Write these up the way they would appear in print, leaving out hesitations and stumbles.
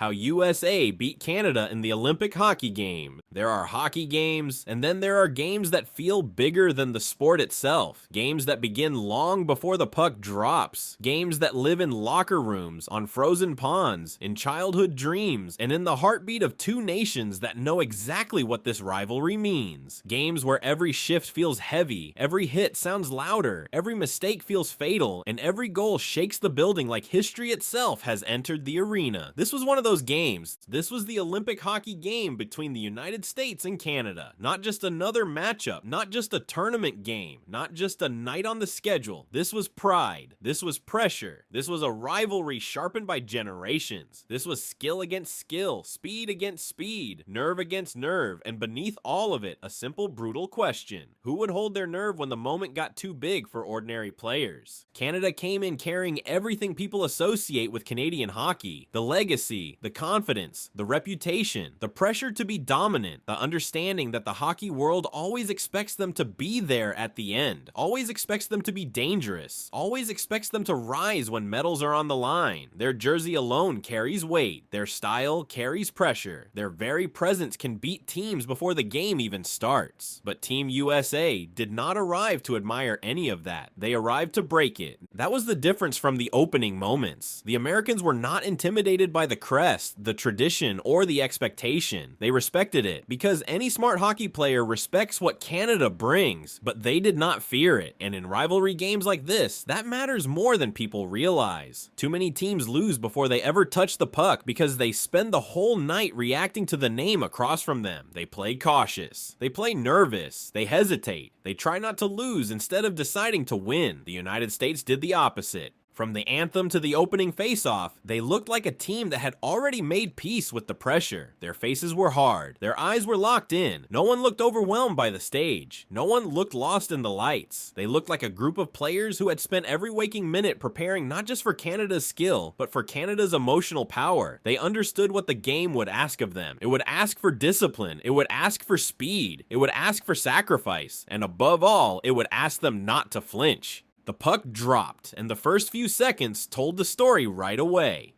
How USA beat Canada in the Olympic hockey game. There are hockey games, and then there are games that feel bigger than the sport itself. Games that begin long before the puck drops. Games that live in locker rooms, on frozen ponds, in childhood dreams, and in the heartbeat of two nations that know exactly what this rivalry means. Games where every shift feels heavy, every hit sounds louder, every mistake feels fatal, and every goal shakes the building like history itself has entered the arena. This was one of those games. This was the Olympic hockey game between the United States and Canada. Not just another matchup, not just a tournament game, not just a night on the schedule. This was pride. This was pressure. This was a rivalry sharpened by generations. This was skill against skill, speed against speed, nerve against nerve, and beneath all of it, a simple, brutal question. Who would hold their nerve when the moment got too big for ordinary players? Canada came in carrying everything people associate with Canadian hockey. The legacy, the confidence, the reputation, the pressure to be dominant, the understanding that the hockey world always expects them to be there at the end, always expects them to be dangerous, always expects them to rise when medals are on the line. Their jersey alone carries weight, their style carries pressure, their very presence can beat teams before the game even starts. But Team USA did not arrive to admire any of that. They arrived to break it. That was the difference from the opening moments. The Americans were not intimidated by the crest, the tradition, or the expectation. They respected it, because any smart hockey player respects what Canada brings, but they did not fear it. And in rivalry games like this, that matters more than people realize. Too many teams lose before they ever touch the puck because they spend the whole night reacting to the name across from them. They play cautious. They play nervous. They hesitate. They try not to lose instead of deciding to win. The United States did the opposite. From the anthem to the opening face-off, they looked like a team that had already made peace with the pressure. Their faces were hard. Their eyes were locked in. No one looked overwhelmed by the stage. No one looked lost in the lights. They looked like a group of players who had spent every waking minute preparing not just for Canada's skill, but for Canada's emotional power. They understood what the game would ask of them. It would ask for discipline. It would ask for speed. It would ask for sacrifice. And above all, it would ask them not to flinch. The puck dropped, and the first few seconds told the story right away.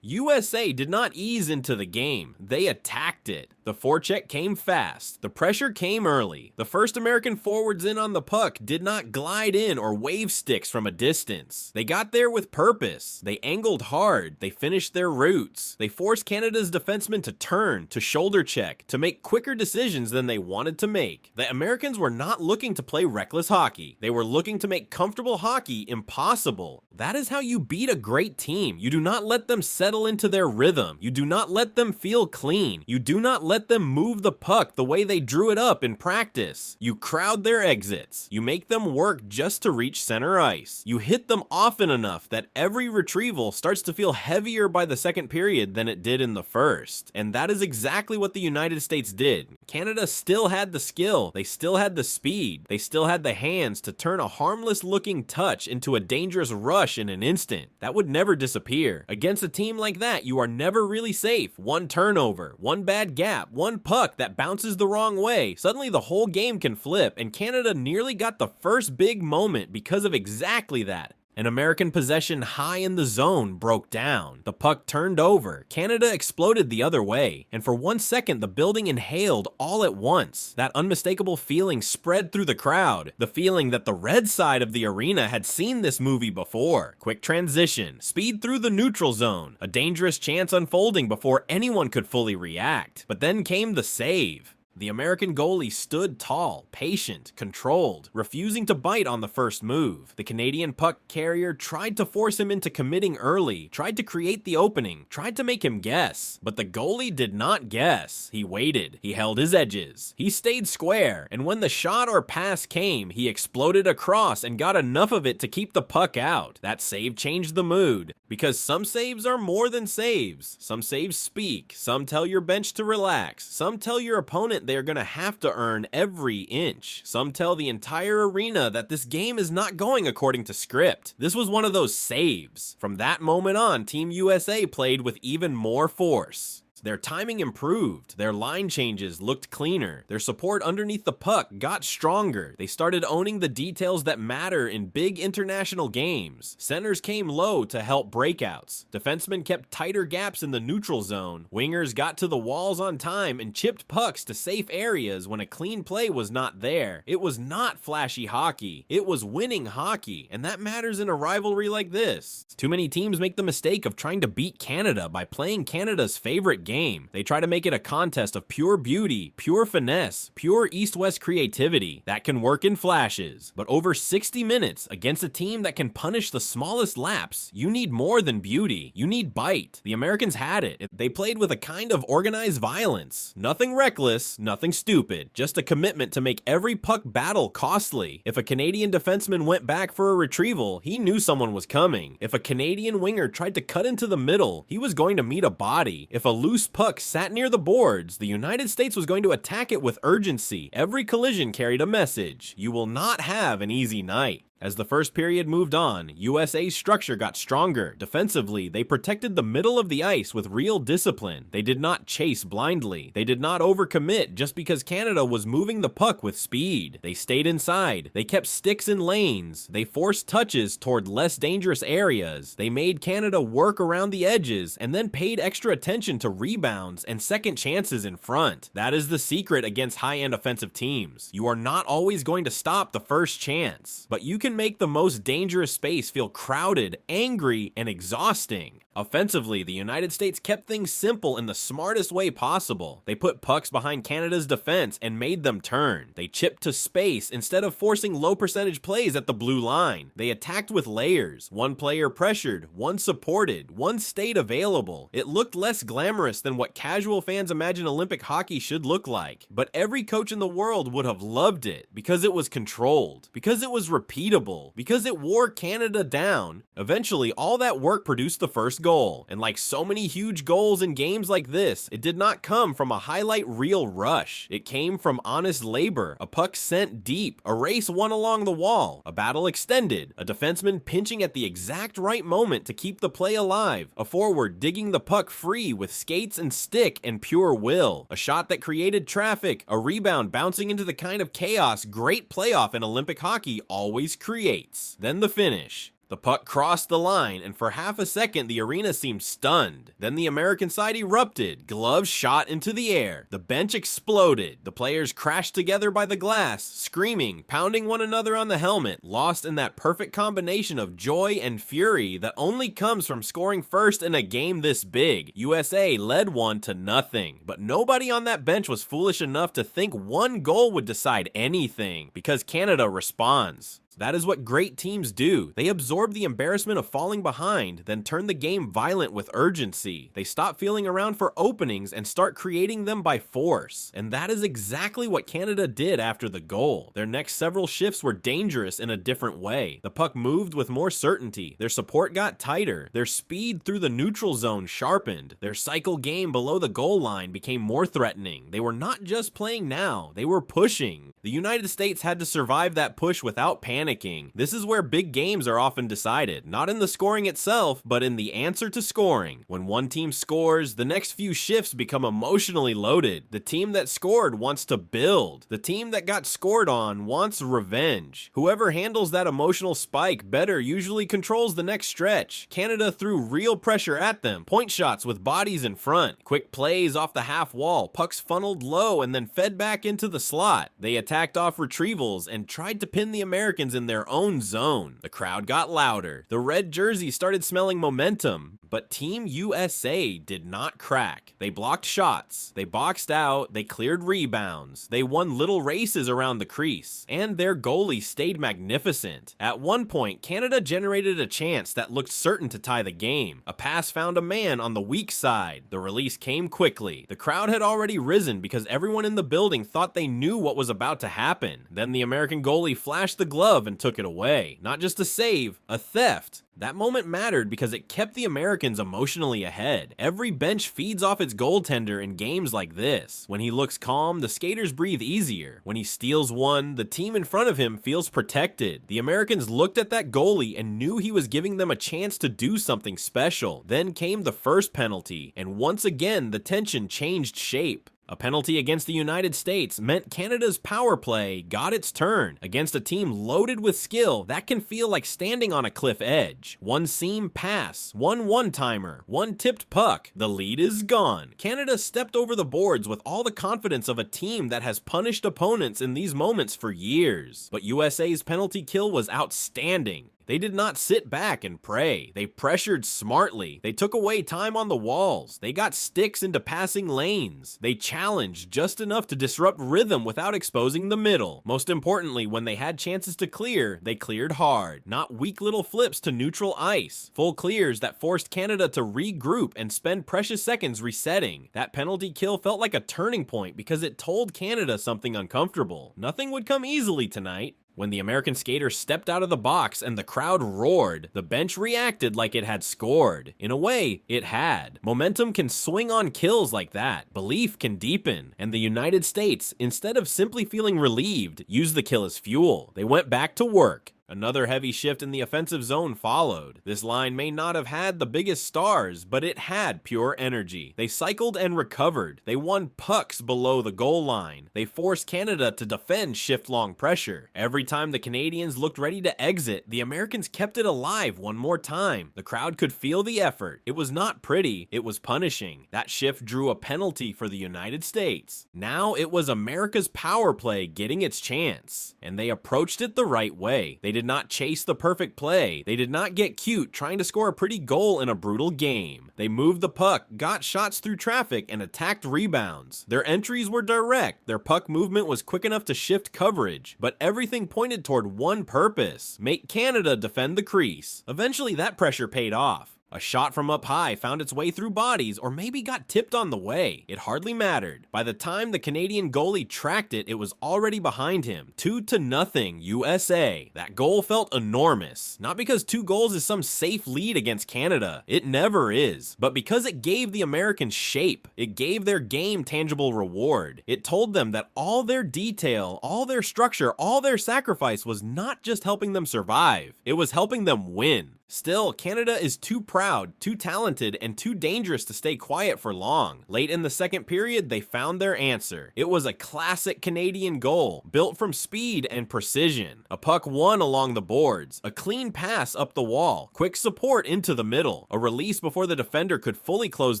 USA did not ease into the game, they attacked it. The forecheck came fast, the pressure came early. The first American forwards in on the puck did not glide in or wave sticks from a distance. They got there with purpose. They angled hard. They finished their routes. They forced Canada's defensemen to turn, to shoulder check, to make quicker decisions than they wanted to make. The Americans were not looking to play reckless hockey. They were looking to make comfortable hockey impossible. That is how you beat a great team. You do not let them settle into their rhythm. You do not let them feel clean. You do not let them move the puck the way they drew it up in practice. You crowd their exits. You make them work just to reach center ice. You hit them often enough that every retrieval starts to feel heavier by the second period than it did in the first. And that is exactly what the United States did. Canada still had the skill. They still had the speed. They still had the hands to turn a harmless looking touch into a dangerous rush in an instant. That would never disappear. Against a team like that, you are never really safe. One turnover, one bad gap, one puck that bounces the wrong way, suddenly the whole game can flip, and Canada nearly got the first big moment because of exactly that. An American possession high in the zone broke down. The puck turned over. Canada exploded the other way. And for 1 second, the building inhaled all at once. That unmistakable feeling spread through the crowd. The feeling that the red side of the arena had seen this movie before. Quick transition. Speed through the neutral zone. A dangerous chance unfolding before anyone could fully react. But then came the save. The American goalie stood tall, patient, controlled, refusing to bite on the first move. The Canadian puck carrier tried to force him into committing early, tried to create the opening, tried to make him guess. But the goalie did not guess. He waited. He held his edges. He stayed square, and when the shot or pass came, he exploded across and got enough of it to keep the puck out. That save changed the mood, because some saves are more than saves. Some saves speak. Some tell your bench to relax. Some tell your opponent they are going to have to earn every inch. Some tell the entire arena that this game is not going according to script. This was one of those saves. From that moment on, Team USA played with even more force. Their timing improved, their line changes looked cleaner, their support underneath the puck got stronger, they started owning the details that matter in big international games. Centers came low to help breakouts, defensemen kept tighter gaps in the neutral zone, wingers got to the walls on time and chipped pucks to safe areas when a clean play was not there. It was not flashy hockey, it was winning hockey, and that matters in a rivalry like this. Too many teams make the mistake of trying to beat Canada by playing Canada's favorite game. They try to make it a contest of pure beauty, pure finesse, pure east-west creativity. That can work in flashes, but over 60 minutes against a team that can punish the smallest lapse, you need more than beauty. You need bite. The Americans had it. They played with a kind of organized violence. Nothing reckless, nothing stupid, just a commitment to make every puck battle costly. If a Canadian defenseman went back for a retrieval, he knew someone was coming. If a Canadian winger tried to cut into the middle, he was going to meet a body. If a loose puck sat near the boards, the United States was going to attack it with urgency. Every collision carried a message. You will not have an easy night. As the first period moved on, USA's structure got stronger. Defensively, they protected the middle of the ice with real discipline. They did not chase blindly. They did not overcommit just because Canada was moving the puck with speed. They stayed inside. They kept sticks in lanes. They forced touches toward less dangerous areas. They made Canada work around the edges and then paid extra attention to rebounds and second chances in front. That is the secret against high-end offensive teams. You are not always going to stop the first chance, but you can make the most dangerous space feel crowded, angry, and exhausting. Offensively, the United States kept things simple in the smartest way possible. They put pucks behind Canada's defense and made them turn. They chipped to space instead of forcing low percentage plays at the blue line. They attacked with layers. One player pressured, one supported, one stayed available. It looked less glamorous than what casual fans imagine Olympic hockey should look like. But every coach in the world would have loved it because it was controlled, because it was repeatable, because it wore Canada down. Eventually, all that work produced the first goal. And like so many huge goals in games like this, it did not come from a highlight reel rush. It came from honest labor, a puck sent deep, a race won along the wall, a battle extended, a defenseman pinching at the exact right moment to keep the play alive, a forward digging the puck free with skates and stick and pure will, a shot that created traffic, a rebound bouncing into the kind of chaos great playoff in Olympic hockey always creates. Then the finish. The puck crossed the line, and for half a second the arena seemed stunned. Then the American side erupted. Gloves shot into the air. The bench exploded. The players crashed together by the glass, screaming, pounding one another on the helmet, lost in that perfect combination of joy and fury that only comes from scoring first in a game this big. USA led 1-0, but nobody on that bench was foolish enough to think one goal would decide anything, because Canada responds. That is what great teams do. They absorb the embarrassment of falling behind, then turn the game violent with urgency. They stop feeling around for openings and start creating them by force. And that is exactly what Canada did after the goal. Their next several shifts were dangerous in a different way. The puck moved with more certainty. Their support got tighter. Their speed through the neutral zone sharpened. Their cycle game below the goal line became more threatening. They were not just playing now, they were pushing. The United States had to survive that push without panicking. This is where big games are often decided, not in the scoring itself, but in the answer to scoring. When one team scores, the next few shifts become emotionally loaded. The team that scored wants to build. The team that got scored on wants revenge. Whoever handles that emotional spike better usually controls the next stretch. Canada threw real pressure at them, point shots with bodies in front, quick plays off the half wall, pucks funneled low and then fed back into the slot. They attacked off retrievals and tried to pin the Americans in their own zone. The crowd got louder. The red jersey started smelling momentum, but Team USA did not crack. They blocked shots. They boxed out. They cleared rebounds. They won little races around the crease, and their goalie stayed magnificent. At one point, Canada generated a chance that looked certain to tie the game. A pass found a man on the weak side. The release came quickly. The crowd had already risen because everyone in the building thought they knew what was about to happen. Then the American goalie flashed the glove and took it away. Not just a save, a theft. That moment mattered because it kept the Americans emotionally ahead. Every bench feeds off its goaltender in games like this. When he looks calm, the skaters breathe easier. When he steals one, the team in front of him feels protected. The Americans looked at that goalie and knew he was giving them a chance to do something special. Then came the first penalty, and once again the tension changed shape. A penalty against the United States meant Canada's power play got its turn. Against a team loaded with skill, that can feel like standing on a cliff edge. One seam pass, one one-timer, one tipped puck, the lead is gone. Canada stepped over the boards with all the confidence of a team that has punished opponents in these moments for years. But USA's penalty kill was outstanding. They did not sit back and pray. They pressured smartly. They took away time on the walls. They got sticks into passing lanes. They challenged just enough to disrupt rhythm without exposing the middle. Most importantly, when they had chances to clear, they cleared hard. Not weak little flips to neutral ice. Full clears that forced Canada to regroup and spend precious seconds resetting. That penalty kill felt like a turning point because it told Canada something uncomfortable. Nothing would come easily tonight. When the American skater stepped out of the box and the crowd roared, the bench reacted like it had scored. In a way, it had. Momentum can swing on kills like that. Belief can deepen. And the United States, instead of simply feeling relieved, used the kill as fuel. They went back to work. Another heavy shift in the offensive zone followed. This line may not have had the biggest stars, but it had pure energy. They cycled and recovered. They won pucks below the goal line. They forced Canada to defend shift-long pressure. Every time the Canadians looked ready to exit, the Americans kept it alive one more time. The crowd could feel the effort. It was not pretty, it was punishing. That shift drew a penalty for the United States. Now it was America's power play getting its chance, and they approached it the right way. They did not chase the perfect play. They did not get cute trying to score a pretty goal in a brutal game. They moved the puck, got shots through traffic, and attacked rebounds. Their entries were direct. Their puck movement was quick enough to shift coverage, but everything pointed toward one purpose: make Canada defend the crease. Eventually, that pressure paid off. A shot from up high found its way through bodies, or maybe got tipped on the way. It hardly mattered. By the time the Canadian goalie tracked it, it was already behind him. 2-0 USA. That goal felt enormous. Not because 2 goals is some safe lead against Canada. It never is. But because it gave the Americans shape. It gave their game tangible reward. It told them that all their detail, all their structure, all their sacrifice was not just helping them survive. It was helping them win. Still, Canada is too proud, too talented, and too dangerous to stay quiet for long. Late in the second period, they found their answer. It was a classic Canadian goal, built from speed and precision. A puck won along the boards, a clean pass up the wall, quick support into the middle, a release before the defender could fully close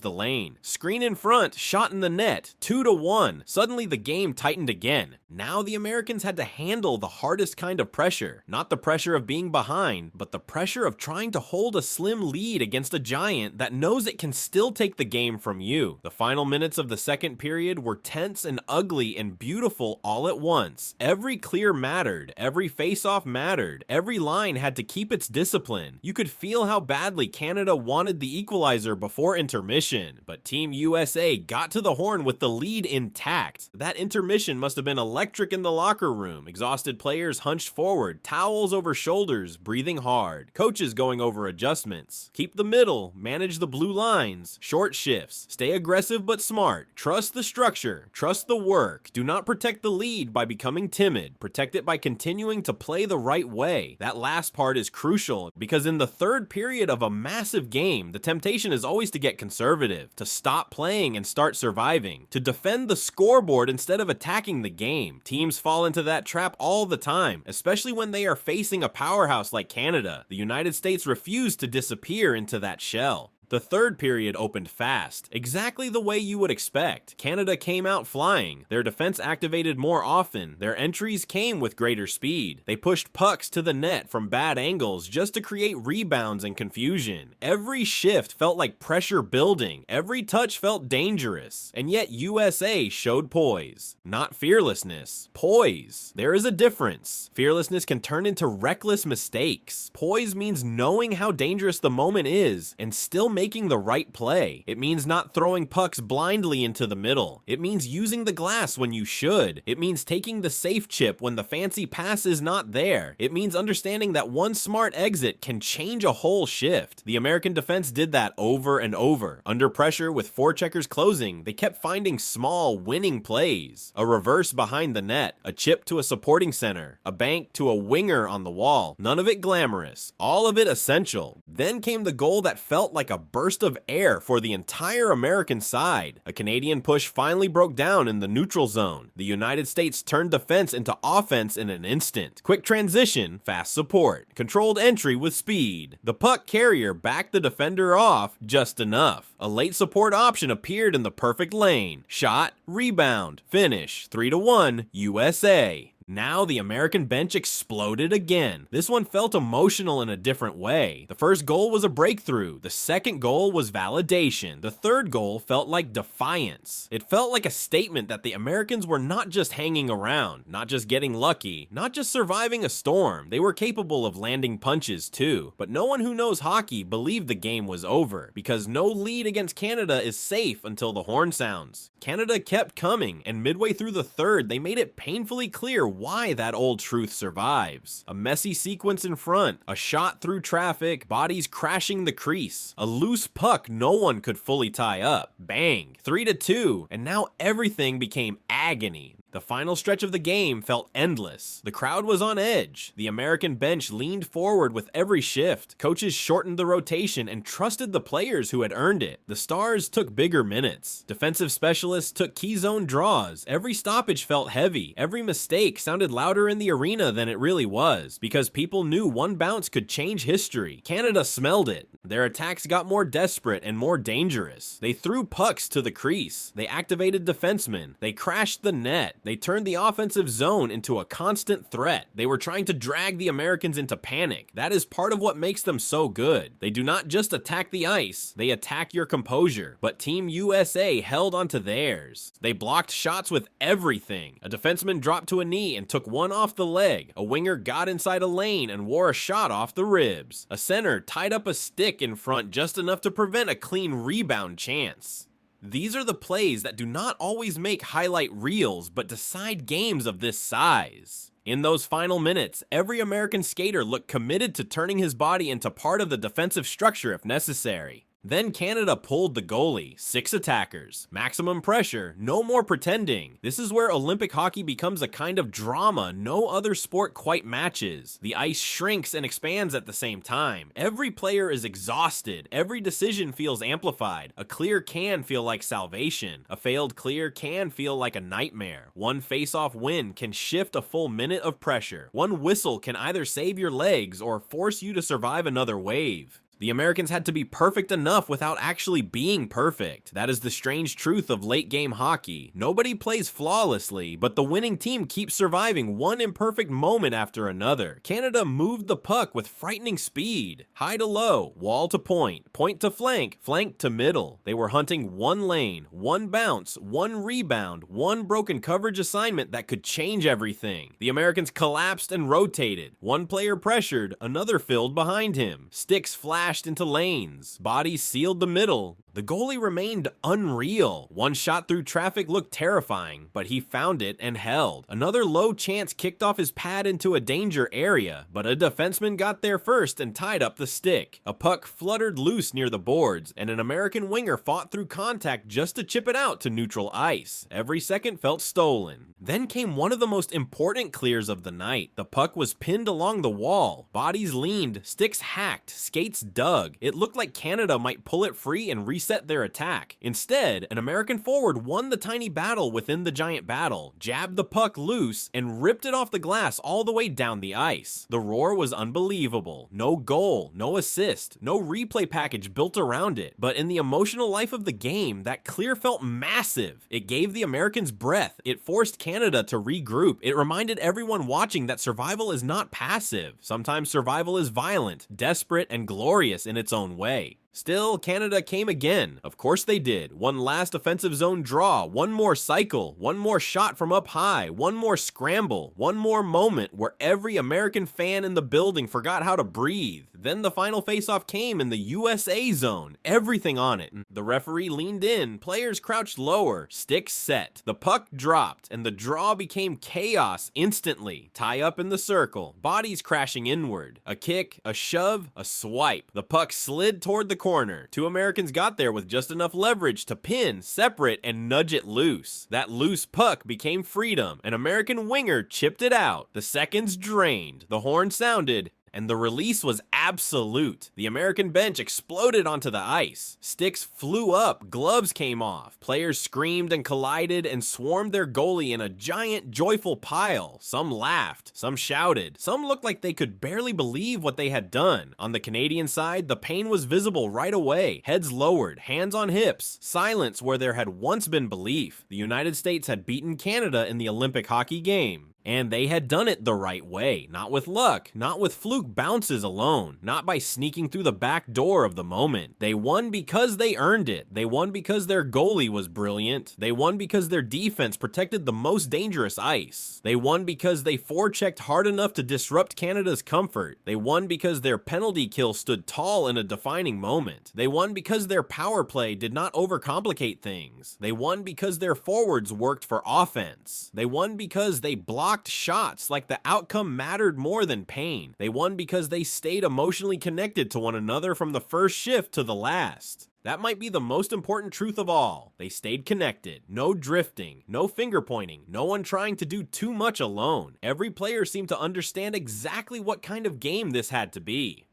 the lane. Screen in front, shot in the net, 2-1. Suddenly the game tightened again. Now the Americans had to handle the hardest kind of pressure. Not the pressure of being behind, but the pressure of trying to hold a slim lead against a giant that knows it can still take the game from you. The final minutes of the second period were tense and ugly and beautiful all at once. Every clear mattered. Every face-off mattered. Every line had to keep its discipline. You could feel how badly Canada wanted the equalizer before intermission, but Team USA got to the horn with the lead intact. That intermission must have been electric in the locker room. Exhausted players hunched forward, towels over shoulders, breathing hard. Coaches going over adjustments. Keep the middle, manage the blue lines, short shifts, stay aggressive but smart, trust the structure, trust the work. Do not protect the lead by becoming timid. Protect it by continuing to play the right way. That last part is crucial because in the third period of a massive game, the temptation is always to get conservative, to stop playing and start surviving, to defend the scoreboard instead of attacking the game. Teams fall into that trap all the time, especially when they are facing a powerhouse like Canada. The United States refused to disappear into that shell. The third period opened fast, exactly the way you would expect. Canada came out flying. Their defense activated more often. Their entries came with greater speed. They pushed pucks to the net from bad angles just to create rebounds and confusion. Every shift felt like pressure building. Every touch felt dangerous. And yet USA showed poise. Not fearlessness. Poise. There is a difference. Fearlessness can turn into reckless mistakes. Poise means knowing how dangerous the moment is and still making the right play. It means not throwing pucks blindly into the middle. It means using the glass when you should. It means taking the safe chip when the fancy pass is not there. It means understanding that one smart exit can change a whole shift. The American defense did that over and over. Under pressure with forecheckers closing, they kept finding small, winning plays. A reverse behind the net, a chip to a supporting center, a bank to a winger on the wall. None of it glamorous, all of it essential. Then came the goal that felt like a burst of air for the entire American side. A Canadian push finally broke down in the neutral zone. The United States turned defense into offense in an instant. Quick transition, fast support. Controlled entry with speed. The puck carrier backed the defender off just enough. A late support option appeared in the perfect lane. Shot, rebound, finish. 3-1, USA. Now the American bench exploded again. This one felt emotional in a different way. The first goal was a breakthrough. The second goal was validation. The third goal felt like defiance. It felt like a statement that the Americans were not just hanging around, not just getting lucky, not just surviving a storm. They were capable of landing punches too. But no one who knows hockey believed the game was over, because no lead against Canada is safe until the horn sounds. Canada kept coming, and midway through the third, they made it painfully clear why that old truth survives. A messy sequence in front, a shot through traffic, bodies crashing the crease, a loose puck no one could fully tie up. Bang, 3-2, and now everything became agony. The final stretch of the game felt endless. The crowd was on edge. The American bench leaned forward with every shift. Coaches shortened the rotation and trusted the players who had earned it. The Stars took bigger minutes. Defensive specialists took key zone draws. Every stoppage felt heavy. Every mistake sounded louder in the arena than it really was, because people knew one bounce could change history. Canada smelled it. Their attacks got more desperate and more dangerous. They threw pucks to the crease. They activated defensemen. They crashed the net. They turned the offensive zone into a constant threat. They were trying to drag the Americans into panic. That is part of what makes them so good. They do not just attack the ice, they attack your composure. But Team USA held onto theirs. They blocked shots with everything. A defenseman dropped to a knee and took one off the leg. A winger got inside a lane and wore a shot off the ribs. A center tied up a stick in front just enough to prevent a clean rebound chance. These are the plays that do not always make highlight reels, but decide games of this size. In those final minutes, every American skater looked committed to turning his body into part of the defensive structure if necessary. Then Canada pulled the goalie, 6 attackers, maximum pressure, no more pretending. This is where Olympic hockey becomes a kind of drama no other sport quite matches. The ice shrinks and expands at the same time. Every player is exhausted. Every decision feels amplified. A clear can feel like salvation. A failed clear can feel like a nightmare. One face-off win can shift a full minute of pressure. One whistle can either save your legs or force you to survive another wave. The Americans had to be perfect enough without actually being perfect. That is the strange truth of late-game hockey. Nobody plays flawlessly, but the winning team keeps surviving one imperfect moment after another. Canada moved the puck with frightening speed. High to low, wall to point to flank, flank to middle. They were hunting one lane, one bounce, one rebound, one broken coverage assignment that could change everything. The Americans collapsed and rotated. One player pressured, another filled behind him. Sticks flashed into lanes. Bodies sealed the middle. The goalie remained unreal. One shot through traffic looked terrifying, but he found it and held. Another low chance kicked off his pad into a danger area, but a defenseman got there first and tied up the stick. A puck fluttered loose near the boards, and an American winger fought through contact just to chip it out to neutral ice. Every second felt stolen. Then came one of the most important clears of the night. The puck was pinned along the wall. Bodies leaned, sticks hacked, skates dug. It looked like Canada might pull it free and reset their attack. Instead, an American forward won the tiny battle within the giant battle, jabbed the puck loose, and ripped it off the glass all the way down the ice. The roar was unbelievable. No goal, no assist, no replay package built around it. But in the emotional life of the game, that clear felt massive. It gave the Americans breath. It forced Canada to regroup. It reminded everyone watching that survival is not passive. Sometimes survival is violent, desperate, and glorious in its own way. Still, Canada came again. Of course they did. One last offensive zone draw, one more cycle, one more shot from up high, one more scramble, one more moment where every American fan in the building forgot how to breathe. Then the final faceoff came in the USA zone, everything on it. The referee leaned in, players crouched lower, sticks set. The puck dropped, and the draw became chaos instantly. Tie up in the circle, bodies crashing inward. A kick, a shove, a swipe. The puck slid toward the corner. Two Americans got there with just enough leverage to pin, separate, and nudge it loose. That loose puck became freedom. An American winger chipped it out. The seconds drained. The horn sounded, and the release was absolute. The American bench exploded onto the ice. Sticks flew up, gloves came off. Players screamed and collided and swarmed their goalie in a giant, joyful pile. Some laughed, some shouted, some looked like they could barely believe what they had done. On the Canadian side, the pain was visible right away. Heads lowered, hands on hips, silence where there had once been belief. The United States had beaten Canada in the Olympic hockey game. And they had done it the right way, not with luck, not with fluke bounces alone, not by sneaking through the back door of the moment. They won because they earned it. They won because their goalie was brilliant. They won because their defense protected the most dangerous ice. They won because they forechecked hard enough to disrupt Canada's comfort. They won because their penalty kill stood tall in a defining moment. They won because their power play did not overcomplicate things. They won because their forwards worked for offense. They won because they blocked shots like the outcome mattered more than pain. They won because they stayed emotionally connected to one another from the first shift to the last. That might be the most important truth of all. They stayed connected. No drifting, no finger pointing, no one trying to do too much alone. Every player seemed to understand exactly what kind of game this had to be.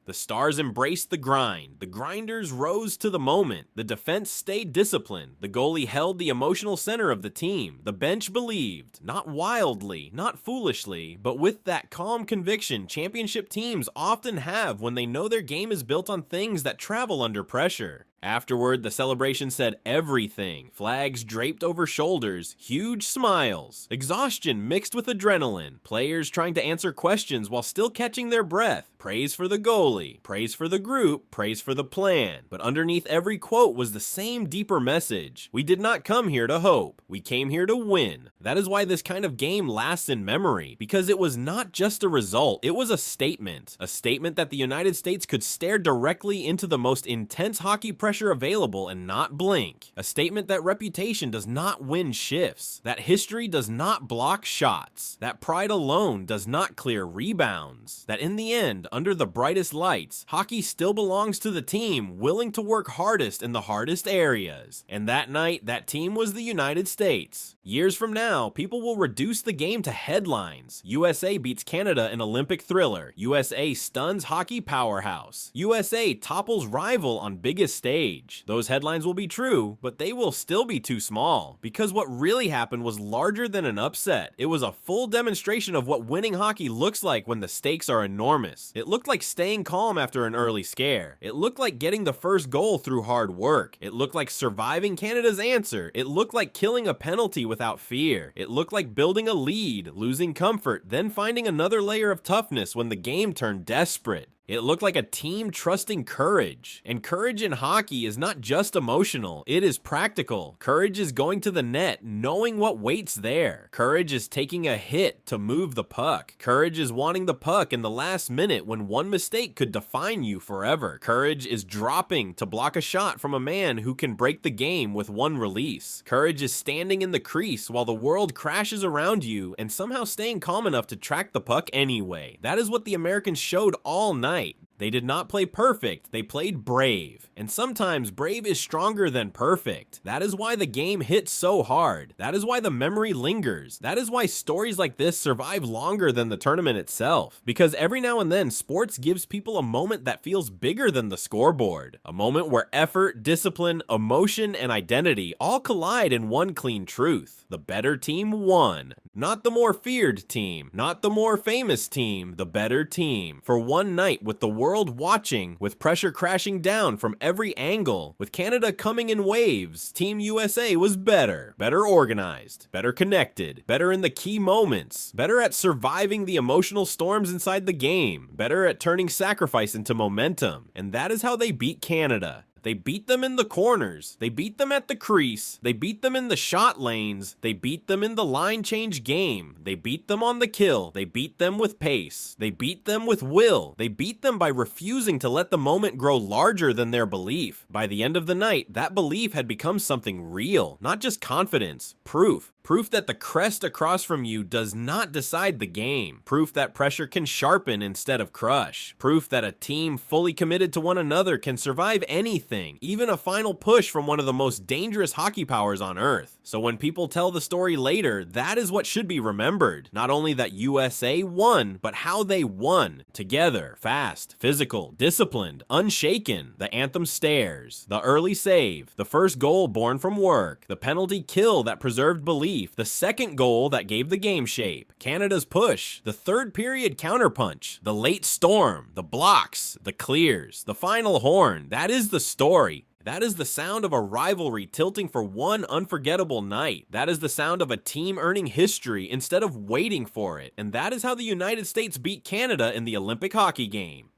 The Stars embraced the grind. The grinders rose to the moment. The defense stayed disciplined. The goalie held the emotional center of the team. The bench believed, not wildly, not foolishly, but with that calm conviction championship teams often have when they know their game is built on things that travel under pressure. Afterward, the celebration said everything. Flags draped over shoulders, huge smiles, exhaustion mixed with adrenaline, players trying to answer questions while still catching their breath, praise for the goalie, praise for the group, praise for the plan. But underneath every quote was the same deeper message. We did not come here to hope. We came here to win. That is why this kind of game lasts in memory, because it was not just a result, it was a statement. A statement that the United States could stare directly into the most intense hockey pressure available and not blink. A statement that reputation does not win shifts, that history does not block shots, that pride alone does not clear rebounds, that in the end, under the brightest lights, hockey still belongs to the team willing to work hardest in the hardest areas. And that night, that team was the United States. Years from now, people will reduce the game to headlines. USA beats Canada in Olympic thriller. USA stuns hockey powerhouse. USA topples rival on biggest stage. Those headlines will be true, but they will still be too small, because what really happened was larger than an upset. It was a full demonstration of what winning hockey looks like when the stakes are enormous. It looked like staying calm after an early scare. It looked like getting the first goal through hard work. It looked like surviving Canada's answer. It looked like killing a penalty without fear. It looked like building a lead, losing comfort, then finding another layer of toughness when the game turned desperate. It looked like a team trusting courage. And courage in hockey is not just emotional, it is practical. Courage is going to the net, knowing what waits there. Courage is taking a hit to move the puck. Courage is wanting the puck in the last minute when one mistake could define you forever. Courage is dropping to block a shot from a man who can break the game with one release. Courage is standing in the crease while the world crashes around you and somehow staying calm enough to track the puck anyway. That is what the Americans showed all night. They did not play perfect, they played brave. And sometimes brave is stronger than perfect. That is why the game hits so hard. That is why the memory lingers. That is why stories like this survive longer than the tournament itself. Because every now and then, sports gives people a moment that feels bigger than the scoreboard. A moment where effort, discipline, emotion, and identity all collide in one clean truth. The better team won. Not the more feared team, not the more famous team, the better team. For one night with the world watching, with pressure crashing down from every angle, with Canada coming in waves, Team USA was better. Better organized, better connected, better in the key moments, better at surviving the emotional storms inside the game, better at turning sacrifice into momentum. And that is how they beat Canada. They beat them in the corners, they beat them at the crease, they beat them in the shot lanes, they beat them in the line change game, they beat them on the kill, they beat them with pace, they beat them with will, they beat them by refusing to let the moment grow larger than their belief. By the end of the night, that belief had become something real, not just confidence, proof. Proof that the crest across from you does not decide the game. Proof that pressure can sharpen instead of crush. Proof that a team fully committed to one another can survive anything, even a final push from one of the most dangerous hockey powers on earth. So when people tell the story later, that is what should be remembered. Not only that USA won, but how they won. Together, fast, physical, disciplined, unshaken. The anthem stares, the early save, the first goal born from work, the penalty kill that preserved belief, the second goal that gave the game shape, Canada's push, the third period counterpunch, the late storm, the blocks, the clears, the final horn. That is the story. That is the sound of a rivalry tilting for one unforgettable night. That is the sound of a team earning history instead of waiting for it. And that is how the United States beat Canada in the Olympic hockey game.